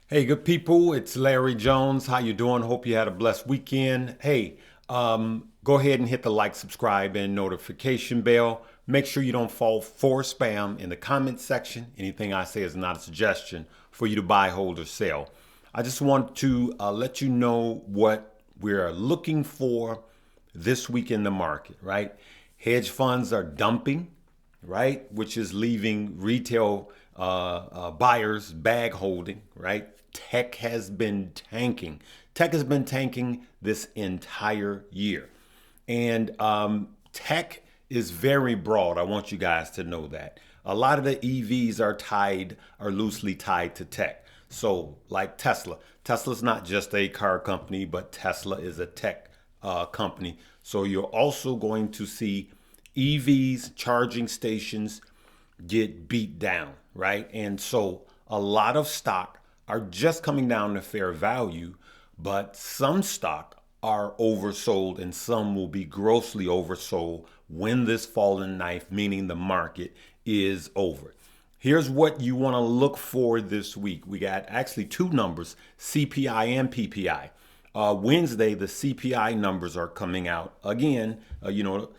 Hey, good people. It's Larry Jones. How you doing? Hope you had a blessed weekend. Hey, go ahead and hit the like, subscribe, and notification bell. Make sure you don't fall for spam in the comment section. Anything I say is not a suggestion for you to buy, hold, or sell. I just want to let you know what we're looking for this week in the market, right? Hedge funds are dumping, right? Which is leaving retail buyers bag holding, right? Tech has been tanking. Tech has been tanking this entire year. And tech is very broad. I want you guys to know that. A lot of the EVs are loosely tied to tech. So, like Tesla. Tesla's not just a car company, but Tesla is a tech company. So, you're also going to see EVs, charging stations get beat down, right? And so a lot of stock are just coming down to fair value, but some stock are oversold and some will be grossly oversold when this falling knife, meaning the market, is over. Here's what you want to look for this week. We got actually two numbers, CPI and PPI. Wednesday, the CPI numbers are coming out. Again, the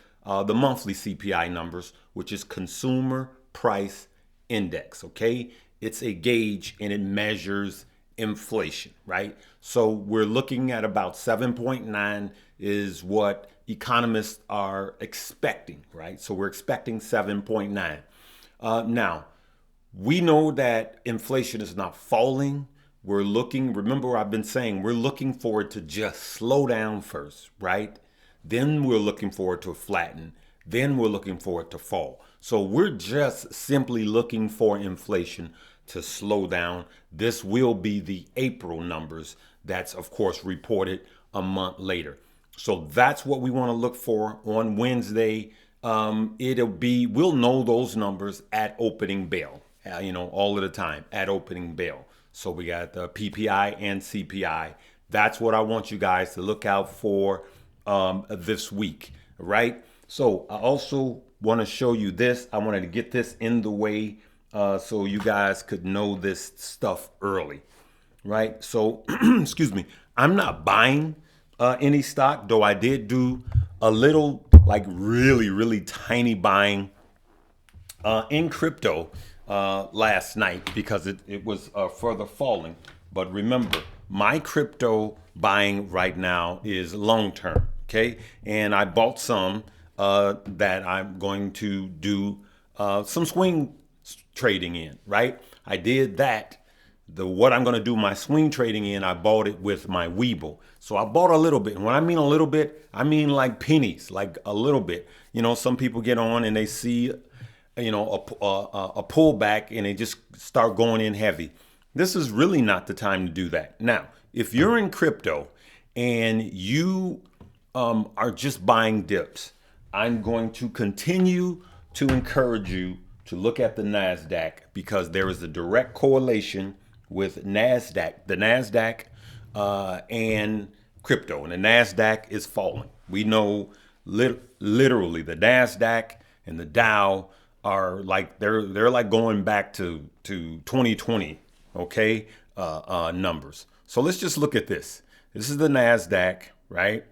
monthly CPI numbers, which is Consumer Price Index, okay? It's a gauge and it measures inflation, right? So we're looking at about 7.9 is what economists are expecting, right? So we're expecting 7.9. Now, we know that inflation is not falling. Remember, I've been saying we're looking for it to just slow down first, right? Then we're looking for it to flatten. Then we're looking for it to fall. So we're just simply looking for inflation to slow down. This will be the April numbers. That's, of course, reported a month later. So that's what we want to look for on Wednesday. We'll know those numbers at opening bell, all of the time at opening bell. So we got the PPI and CPI. That's what I want you guys to look out for this week, right? So I also want to show you this. I wanted to get this in the way so you guys could know this stuff early, right? So, excuse me, I'm not buying any stock, though I did do a little, like really, really tiny buying in crypto last night because it was further falling. But remember, my crypto buying right now is long term, okay? And I bought some that I'm going to do some swing trading in, right? I did that. What I'm going to do my swing trading in, I bought it with my Weeble. So I bought a little bit. And when I mean a little bit, I mean like pennies, like a little bit. Some people get on and they see, a pullback and they just start going in heavy. This is really not the time to do that. Now, if you're in crypto and you are just buying dips, I'm going to continue to encourage you to look at the Nasdaq because there is a direct correlation with Nasdaq, the Nasdaq and crypto, and the Nasdaq is falling. We know literally the Nasdaq and the Dow are like they're like going back to 2020, okay, numbers. So let's just look at this. This is the Nasdaq, right?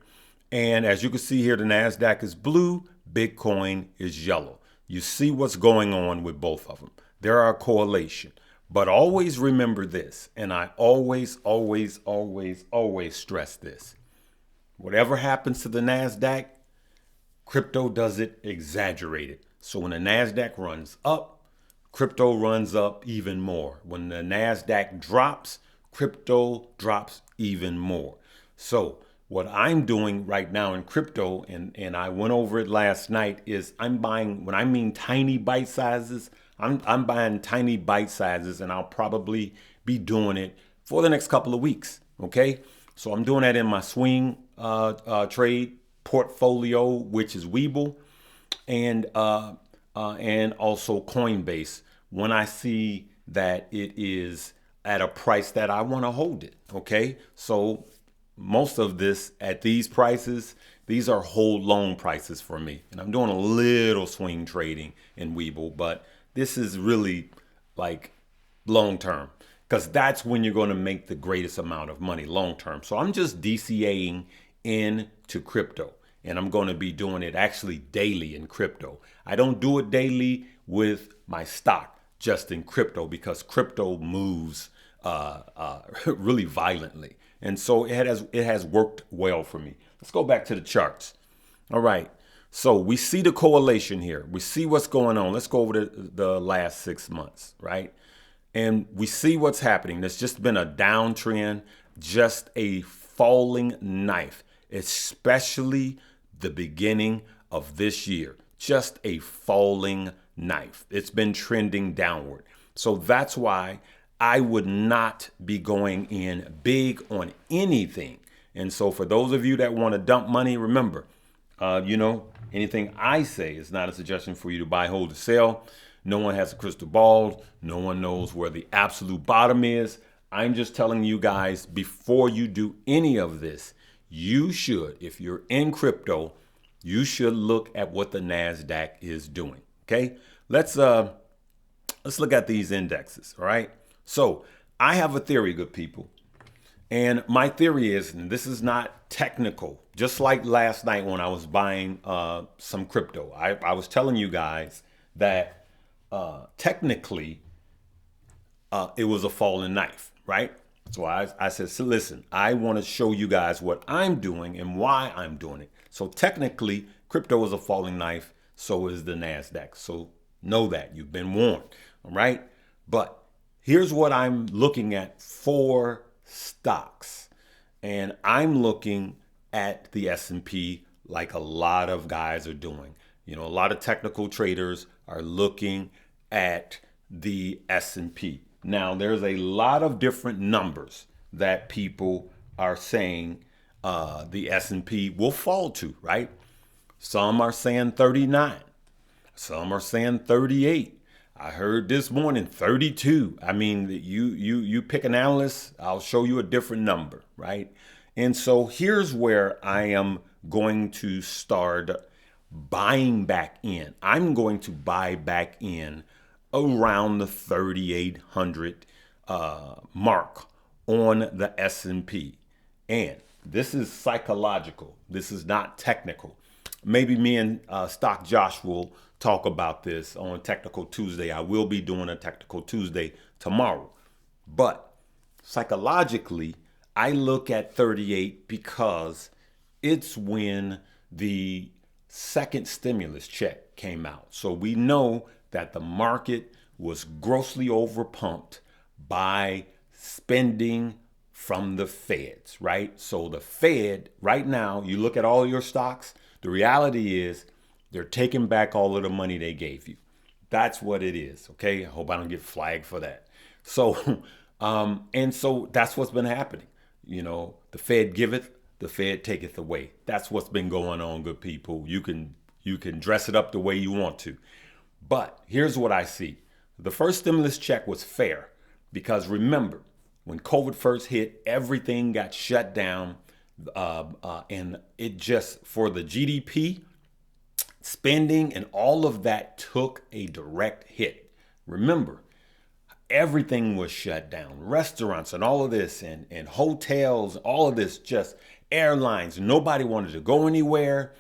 And as you can see here, the Nasdaq is blue, Bitcoin is yellow. You see what's going on with both of them. There are a correlation. But always remember this, and I always, always, always, always stress this. Whatever happens to the Nasdaq, crypto does it exaggerated. So when the Nasdaq runs up, crypto runs up even more. When the Nasdaq drops, crypto drops even more. So what I'm doing right now in crypto, and I went over it last night, is I'm buying, when I mean tiny bite sizes, I'm buying tiny bite sizes, and I'll probably be doing it for the next couple of weeks. Okay, so I'm doing that in my swing trade portfolio, which is Weeble, and also Coinbase. When I see that it is at a price that I want to hold it. Okay, so most of this at these prices, these are hold long prices for me. And I'm doing a little swing trading in Weeble, but this is really like long term. because that's when you're going to make the greatest amount of money long term. So I'm just DCAing into crypto, and I'm going to be doing it actually daily in crypto. I don't do it daily with my stock, just in crypto, because crypto moves really violently. And so it has worked well for me. Let's go back to the charts. All right. So we see the correlation here. We see what's going on. Let's go over the last 6 months, right? And we see what's happening. There's just been a downtrend, just a falling knife, especially the beginning of this year. Just a falling knife. It's been trending downward. So that's why I would not be going in big on anything. And so for those of you that want to dump money, remember, anything I say is not a suggestion for you to buy, hold, or sell. No one has a crystal ball. No one knows where the absolute bottom is. I'm just telling you guys, before you do any of this, you should, if you're in crypto, you should look at what the Nasdaq is doing. Okay, let's look at these indexes. All right. So I have a theory, good people. And my theory is, and this is not technical, just like last night when I was buying some crypto, I was telling you guys that technically it was a falling knife, right? So I said, so listen, I want to show you guys what I'm doing and why I'm doing it. So technically, crypto is a falling knife, so is the NASDAQ. So know that, you've been warned, all right? But here's what I'm looking at for stocks. And I'm looking at the S&P like a lot of guys are doing. A lot of technical traders are looking at the S&P. Now, there's a lot of different numbers that people are saying the S&P will fall to, right? Some are saying 39. Some are saying 38. I heard this morning 32. I mean, you pick an analyst, I'll show you a different number, right? And so here's where I am going to start buying back in. I'm going to buy back in around the 3,800 mark on the S&P. And this is psychological. This is not technical. Maybe me and Stock Josh will talk about this on Technical Tuesday. I will be doing a Technical Tuesday tomorrow. But psychologically, I look at 38 because it's when the second stimulus check came out. So we know that the market was grossly overpumped by spending from the feds, right? So the Fed, right now, you look at all your stocks, the reality is they're taking back all of the money they gave you. That's what it is, okay? I hope I don't get flagged for that. So, and so that's what's been happening. The Fed giveth, the Fed taketh away. That's what's been going on, good people. You can dress it up the way you want to. But here's what I see. The first stimulus check was fair because remember, when COVID first hit, everything got shut down. And it just, for the GDP, spending and all of that took a direct hit. Remember, everything was shut down. Restaurants and all of this and hotels, all of this, just airlines. Nobody wanted to go anywhere.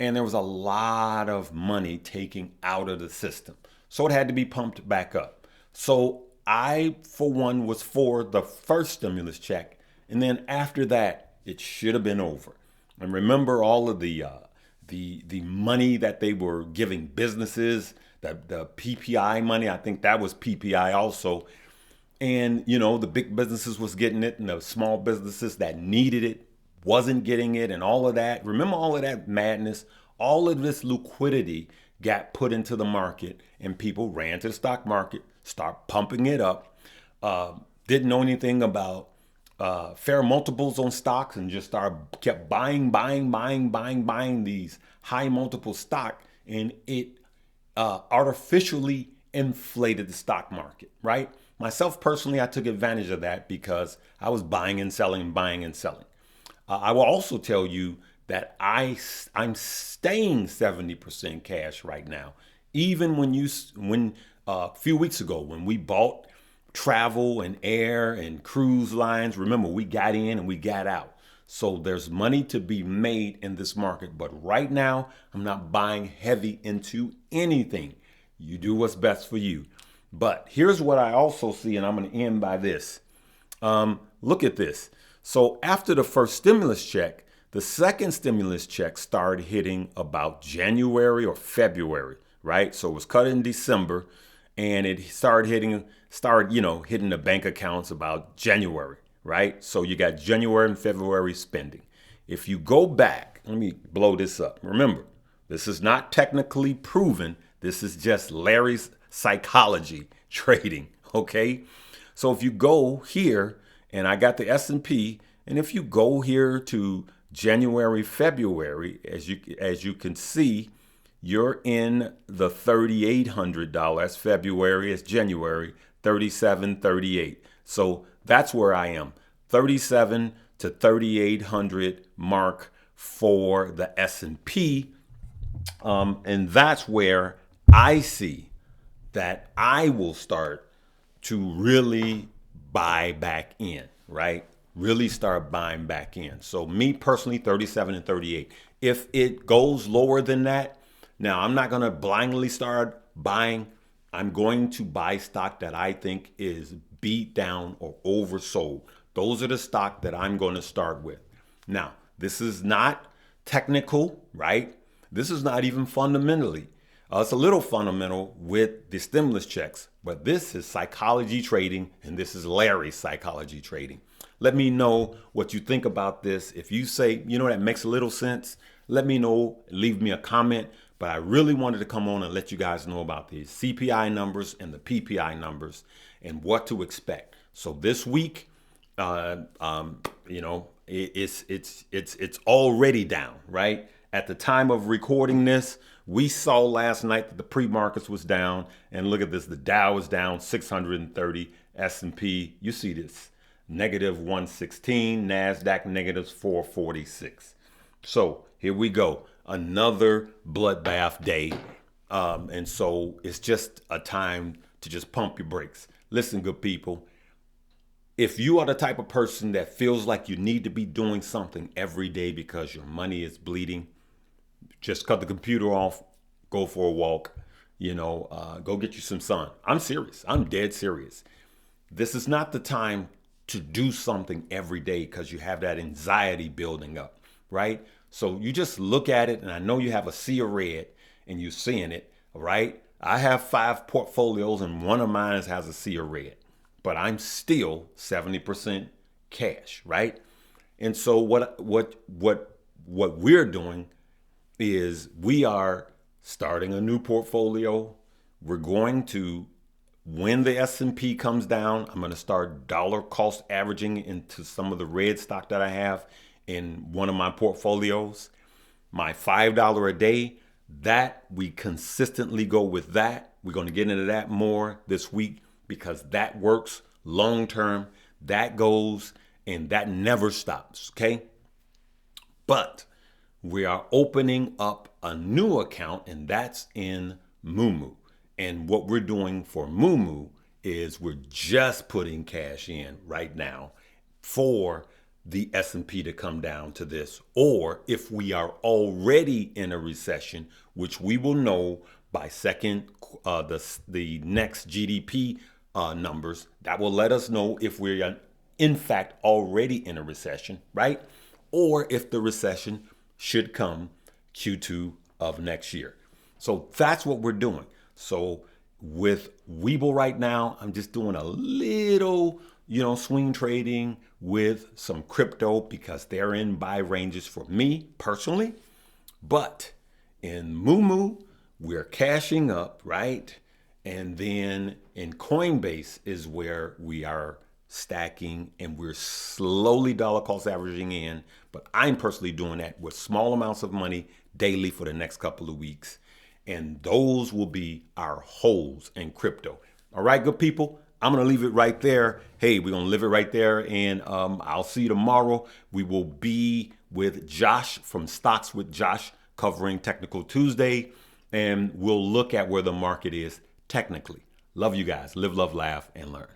And there was a lot of money taken out of the system. So it had to be pumped back up. So I, for one, was for the first stimulus check. And then after that, it should have been over. And remember all of the money that they were giving businesses, the PPI money. I think that was PPI also. And, the big businesses was getting it and the small businesses that needed it wasn't getting it and all of that. Remember all of that madness? All of this liquidity got put into the market and people ran to the stock market, start pumping it up, didn't know anything about fair multiples on stocks and just kept buying these high multiple stock, and it artificially inflated the stock market, right? Myself personally, I took advantage of that because I was buying and selling. I will also tell you that I'm staying 70% cash right now. Even when a few weeks ago when we bought travel and air and cruise lines. Remember, we got in and we got out. So there's money to be made in this market. But right now, I'm not buying heavy into anything. You do what's best for you. But here's what I also see, and I'm going to end by this. Look at this. So after the first stimulus check, the second stimulus check started hitting about January or February, right? So it was cut in December, and it started hitting the bank accounts about January, right? So you got January and February spending. If you go back, let me blow this up. Remember, this is not technically proven. This is just Larry's psychology trading, okay? So if you go here, and I got the S&P, and if you go here to January, February, as you can see, you're in the $3,800. February is January, 3738. So that's where I am, 37 to 3,800 mark for the S&P, and that's where I see that I will start to really buy back in, right? Really start buying back in. So me personally, 37 and 38. If it goes lower than that, now I'm not going to blindly start buying. I'm going to buy stock that I think is beat down or oversold. Those are the stock that I'm going to start with. Now, this is not technical, right? This is not even fundamentally. It's a little fundamental with the stimulus checks, but this is psychology trading, and this is Larry's psychology trading. Let me know what you think about this. If you say, that makes a little sense, let me know, leave me a comment. But I really wanted to come on and let you guys know about the CPI numbers and the PPI numbers and what to expect. So this week, it's already down, right? At the time of recording this, we saw last night that the pre-markets was down, and look at this, the Dow is down 630, S&P, you see this, negative 116, Nasdaq negative 446. So here we go, another bloodbath day, and so it's just a time to just pump your brakes. Listen, good people, if you are the type of person that feels like you need to be doing something every day because your money is bleeding, just cut the computer off, go for a walk, go get you some sun. I'm serious. I'm dead serious. This is not the time to do something every day because you have that anxiety building up, right? So you just look at it, and I know you have a sea of red and you're seeing it, right? I have 5 portfolios and one of mine has a sea of red, but I'm still 70% cash, right? And so what we're doing is we are starting a new portfolio. We're going to, when the S&P comes down, I'm going to start dollar cost averaging into some of the red stock that I have in one of my portfolios. My $5 a day, that we consistently go with that. We're going to get into that more this week because that works long term. That goes and that never stops, okay? But we are opening up a new account, and that's in Moomoo. And what we're doing for Moomoo is we're just putting cash in right now for the S&P to come down to this. Or if we are already in a recession, which we will know by the next GDP numbers, that will let us know if we're in fact already in a recession, right? Or if the recession should come Q2 of next year. So that's what we're doing. So with Webull right now, I'm just doing a little, swing trading with some crypto because they're in buy ranges for me personally. But in Moomoo, we're cashing up, right? And then in Coinbase is where we are stacking, and we're slowly dollar cost averaging in. But I'm personally doing that with small amounts of money daily for the next couple of weeks. And those will be our holds in crypto. All right, good people, I'm going to leave it right there. Hey, we're going to leave it right there. And I'll see you tomorrow. We will be with Josh from Stocks with Josh covering Technical Tuesday. And we'll look at where the market is technically. Love you guys. Live, love, laugh, and learn.